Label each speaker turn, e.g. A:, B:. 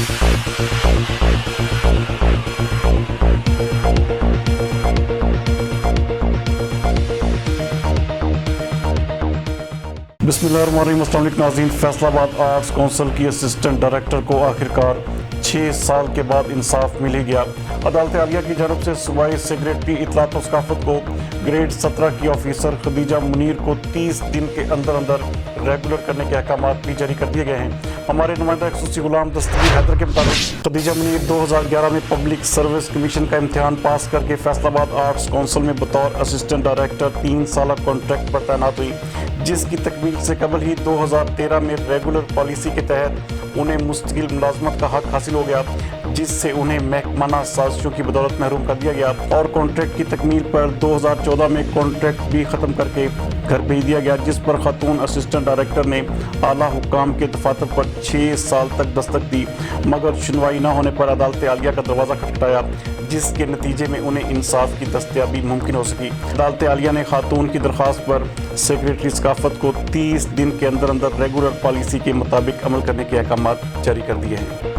A: बिस्मिल्लाहिर्रहमानिर्रहीम। अस्सलाम वालेकुम नाज़रीन। फैसलाबाद आर्ट्स काउंसिल की असिस्टेंट डायरेक्टर को आखिरकार 6 साल के बाद इंसाफ मिल ही गया। अदालत आलिया की जानब से सूबाई सेक्रेटरी इत्तलात और सकाफत को ग्रेड 17 की ऑफिसर खदीजा मुनीर को 30 दिन के अंदर अंदर रेगुलर करने के अहकाम भी जारी कर दिए गए हैं। हमारे नुमाइंदा खसूसी गुलाम दस्तगीर हैदर के मुताबिक खदीजा मुनीर 2011 में पब्लिक सर्विस कमीशन का इम्तिहान पास करके फैसलाबाद आर्ट्स काउंसिल में बतौर असिस्टेंट डायरेक्टर 3 साल कॉन्ट्रैक्ट पर तैनात हुई, जिसकी तकमील से कबल ही 2013 में रेगुलर पॉलिसी के तहत उन्हें मुस्तकिल मुलाजमत का हक हासिल हो गया, जिससे उन्हें महकमाना साजिशों की बदौलत महरूम कर दिया गया और कॉन्ट्रैक्ट की तकमील पर 2014 में कॉन्ट्रैक्ट भी ख़त्म करके घर भेज दिया गया, जिस पर खातून असिस्टेंट डायरेक्टर ने आला हुक्काम के दफातर पर 6 साल तक दस्तक दी, मगर सुनवाई न होने पर अदालत आलिया का दरवाज़ा खटखटाया, जिसके नतीजे में उन्हें इंसाफ की दस्तयाबी मुमकिन हो सकी। अदालत आलिया ने खातून की दरख्वास्त पर सेक्रेटरी सकाफत को 30 दिन के अंदर अंदर रेगुलर पॉलिसी के मुताबिक अमल करने के अहकाम जारी कर दिए हैं।